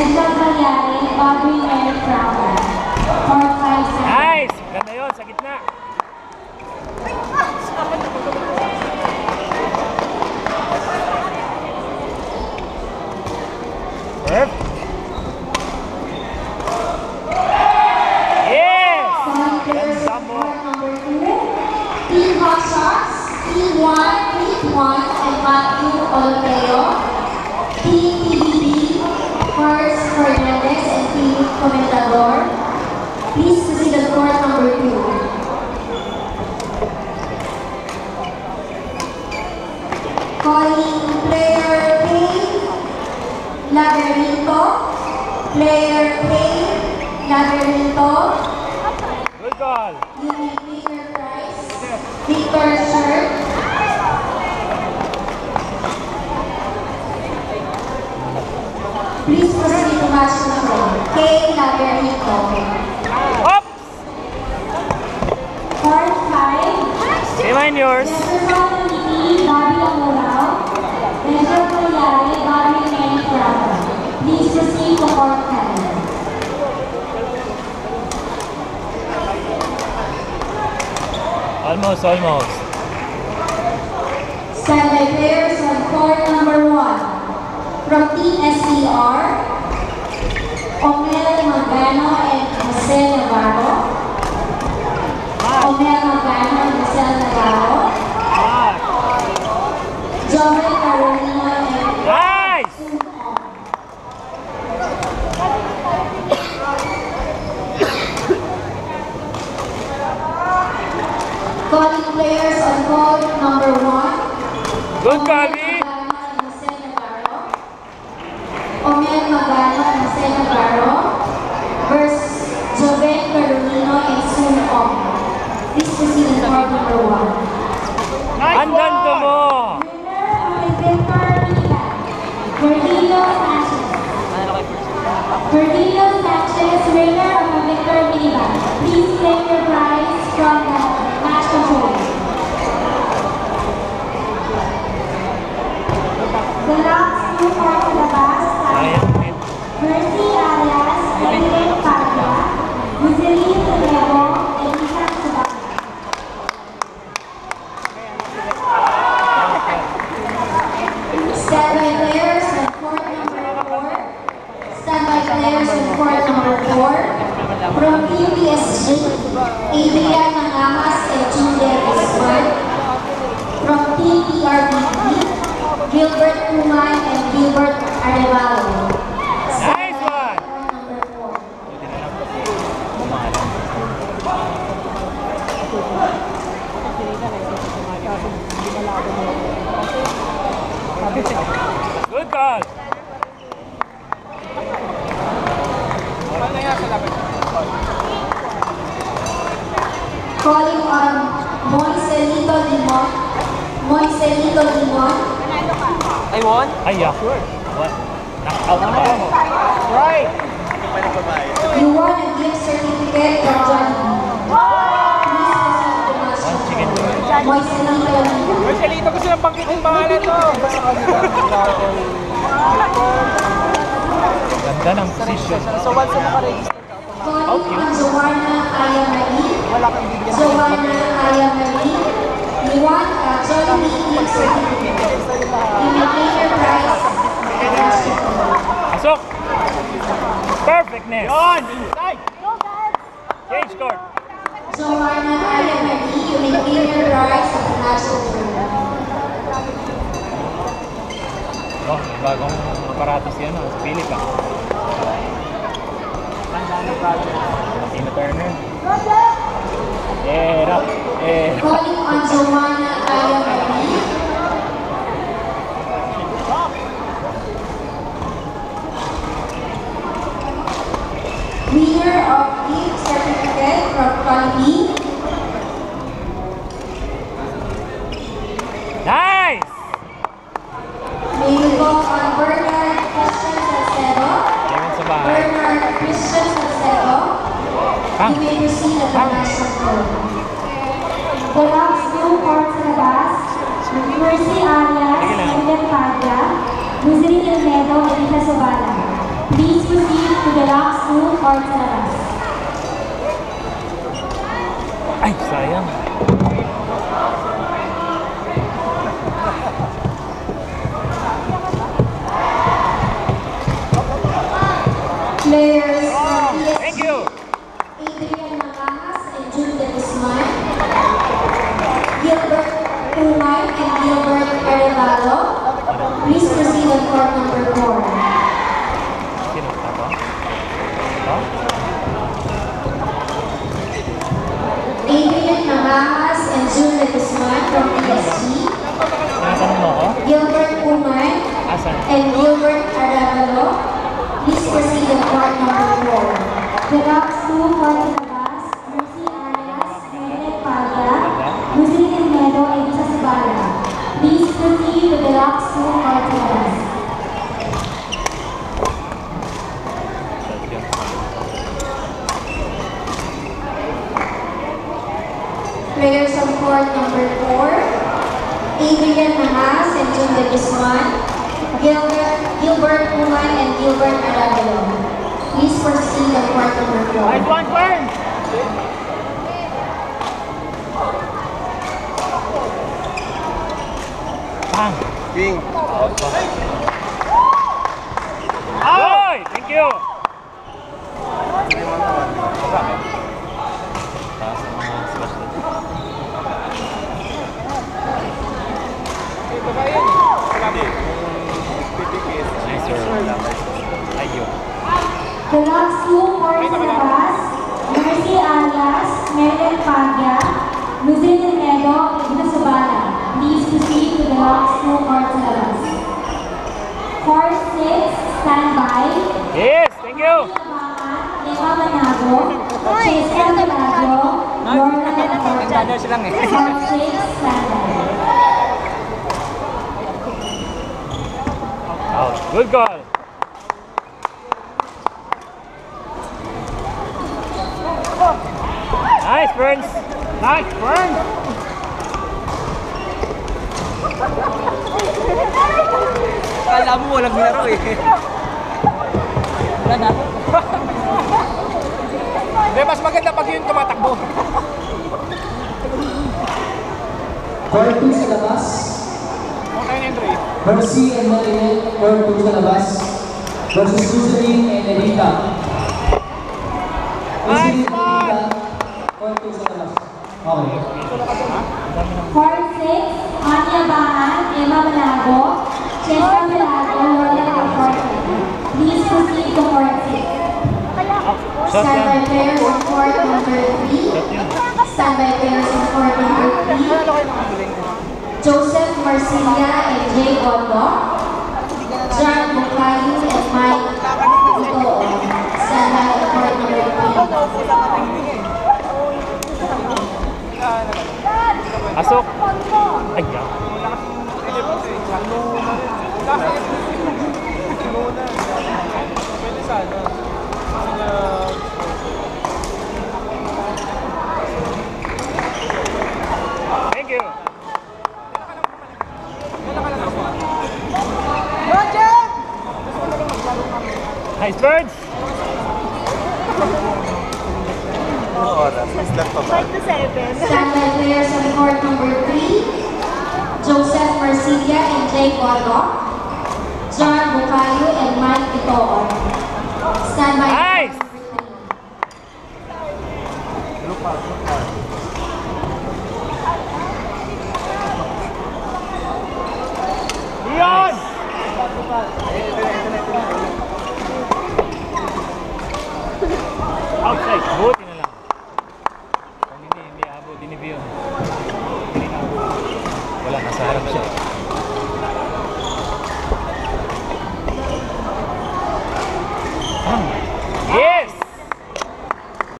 Angel Cagliari, Bobby Mary Crowder. 4-5 seconds. Nice! Ganda yun, sa gitna. Perfect. Yes! Ganda mo. Team Hot Shots, Team 1, Team 1, and Matthew Olteo. Team PBB, First Fernandez and Team Comentador. Please proceed to court number 2. Calling player K, Laberinto. Player K, Laberinto. Good call. Unique Victor Price, Victor Shirt. Please proceed to match number K. Laberinto. Oops! Court 5. Remind yours. Jefferson Lee, Bobby Amorao. Angel Cagliari, Bobby Mary Crowder. Please proceed to court 10. Almost, almost. Standby players on court number 1. From Team SCR, Omel Magano and Jose Navarro. Omel Magano and Jose Navarro. Joel Carolino and Nice! calling players on court number 1. Good call, V. Omel Magano and Jose Navarro versus Joven Carolino and Sun Ong. Please proceed in court number 1. Nice Andando mo! Verdillo Sanchez. Verdillo Sanchez, winner of the Victor Minivan. Please claim your prize from the match control. The last two points to the bus are Mercy Arias, Edwin Padua, Muzeline Toledo, and Ethan Sabana. Standby players on court number 4. Standby players on court number 4. From UPSG, Adrian Mangamas and Julia Guzman. From TPRBP, Gilbert Kuman and Gilbert Arevalo. Nice one! Number 4. Good call! Calling on Moiselito Limon. Moiselito Limon. I won? Ay, yeah. Sure. What? Knock out na ba? Right! You won a gift certificate from Jollibee. Please proceed to match. One chicken. Moiselito Limon. Marcelito, gusto lang bangkitin pangalan to. Ganda ng position. So once na nakaregister ka, Calling on Joanna Ayamari. wala kang bigyan. Joanna Ayamari. You won a Jollibee gift certificate. You may claim your prize at match control. Pasok! Perfectness! Yun! Inside! Change court! Joanna Ayamari, you may claim your prize at match control. Oh, may bagong aparatos yan, sa Philip, ah. Tina Turner. Era! Calling on Joanna Ayamari. Winner of gift certificate from Jollibee. Nice! May we call on Bernard Christian Salcedo. Kevin sa bahay. Bernard Christian Salcedo. Pang. You may proceed at the match control. The last two courts in the bus, Mercy Arias, Sige lang. Edwin Padua, Muzeline Toledo, and Ethan Sabana. Please proceed 2, court sa labas. Ay, sayang. Players from Thank PSG, you. Adrian Macajas and June De Guzman, Gilbert Umay and Gilbert Arevalo. Please proceed on court number 4. Sino? Ako? Ito? Adrian Macajas and June De Guzman from PSG, Tinatanong mo ako? Gilbert Umay Asan? and Gilbert Arevalo. Please proceed on court number 4. The Rocks 2, court sa labas, Mercy Arias, Maylin Paga, Luzin Ilmedo, and Isa Sabala. Please proceed to the Rocks 2, court sa labas. Shot yun. Players on court number 4, Adrian Majas and June De Guzman, Gilbert Umay and Gilbert Arevalo. Please proceed on court number 4. Nice one, Fern! Bang! King. Ahoy! Thank you! Taas ang mga smash na. Nice, sir. Ayun. The Rocks 2, court sa labas, Mercy Arias, Maylin Paga, Luzin Ilmedo, and Isa Sabala. Please proceed to the Rocks 2, court sa labas. Court 6, standby. Yes, thank you! Lima Manago, Chesa Milagro, Lorna Laporta. lang eh. Court 6, standby. Out. Good call. Nice, Burns. Nice, Burns. Kala mo walang laro eh. Wala na. Hindi, mas maganda pag yun tumatakbo. Court 2 sa labas. Okay na entry. Mercy and Marilyn, court 2 sa labas. Versus Susan and Erika. Susan and Erika, court 2 sa labas. Okay. Court 6, Anya Bahan, Emma Manago, Chesa Milagro, Lorna Laporta. Please proceed to court 6. Shot Standby yan. players on court number 3. Shot yun. Standby players on court number 3. Joseph Marcilia and Jay Gondo. John Bukayu and Mike Ito. Standby on court number 3. Pasok. Ay, yan. Pwede sana. Thank you. Nice, Burns. Standby players on court number 3. Joseph Marcilia and Jay Gondo. John Bukayu and Mike Ito. Standby Nice. number 3. Iyon! Outside. Buti na lang. Kung hindi abot, dinibyo. Wala, nasa harap siya.